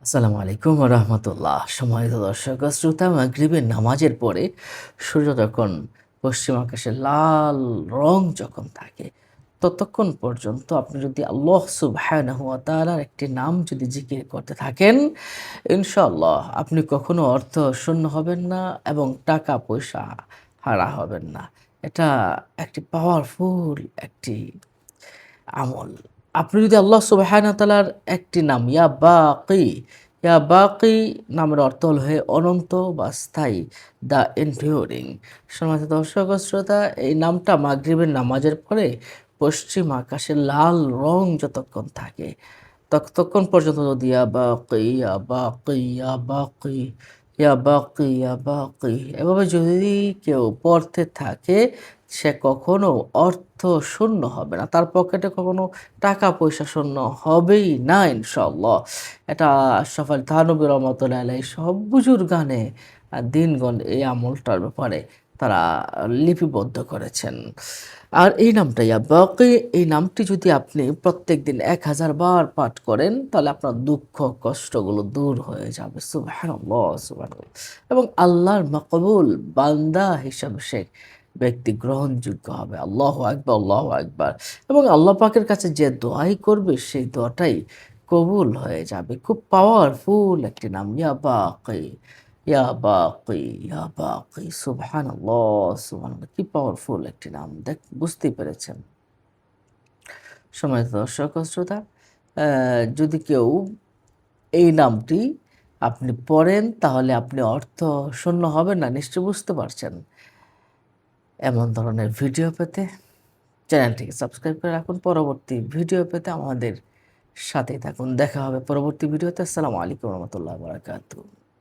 আসসালামু আলাইকুম রহমতুল্লাহ। সম্মানিত দর্শক ও শ্রোতা, মাগরিবের নামাজের পরে সূর্য যখন পশ্চিম আকাশে লাল রং যখন থাকে, ততক্ষণ পর্যন্ত আপনি যদি আল্লাহ সুবহানাহু ওয়া তাআলার একটি নাম যদি জিকির করতে থাকেন, ইনশাআল্লাহ আপনি কখনো অর্থ শূন্য হবেন না এবং টাকা পয়সা হারা হবেন না। এটা একটি পাওয়ারফুল একটি আমল। আপনি যদি আল্লাহ সুবহানাহু ওয়া তাআলার একটি নাম ইয়া বাকি নামের অর্থ হল হে অনন্ত বা স্থায়ী, দ্য এনডিউরিং। সম্মানিত দর্শক ও শ্রোতা, এই নামটা মাগরিবের নামাজের পরে পশ্চিম আকাশে লাল রং যতক্ষণ থাকে, ততক্ষণ পর্যন্ত যদি ইয়া বাকি, ইয়া বাকি, ইয়া বাকি, ইয়া বাকি, ইয়া বাকি এভাবে যদি কেউ পড়তে থাকে, সে কখনো অর্থ শূন্য হবে না। তার পকেটে কখনো টাকা পয়সা শূন্য হবেই না ইনশাআল্লাহ। এটা আশরাফ আলী থানভী রহমাতুল্লাহ আলাইহি সহ বুজুর্গানে দিনগণ এই আমলটার ব্যাপারে তারা লিপিবদ্ধ করেছেন। আর এই নামটা ইয়া বাকি, এই নামটি যদি আপনি প্রত্যেকদিন ১,০০০ বার পাঠ করেন, তাহলে আপনার দুঃখ কষ্টগুলো দূর হয়ে যাবে। সুবহানাল্লাহ, সুবহানাল্লাহ। এবং আল্লাহর মাকবুল বান্দা হিসাবে সে ব্যক্তি গ্রহণযোগ্য হবে। আল্লাহু আকবার, আল্লাহু আকবার। এবং আল্লাহ পাকের কাছে যে দোয়াই করবে সেই দোয়াটাই কবুল হয়ে যাবে। খুব পাওয়ারফুল একটি নাম ইয়া বাকি, ইয়া বাকি, ইয়া বাকি। সুবহানাল্লাহ, সুবহানাল্লাহ। কি পাওয়ারফুল একটি নাম। বুঝতেই পেরেছেন। সম্মানিত দর্শক ও শ্রোতা, যদি কেউ এই নামটি আপনি পড়েন, তাহলে আপনি অর্থ শূন্য হবেন না। নিশ্চয়ই বুঝতে পারছেন। এমন ধরনের ভিডিও পেতে চ্যানেলটিকে সাবস্ক্রাইব করে রাখুন। পরবর্তী ভিডিও পেতে আমাদের সাথেই থাকুন। দেখা হবে পরবর্তী ভিডিওতে। আসসালামু আলাইকুম ওয়া রাহমাতুল্লাহি ওয়া বারাকাতুহু।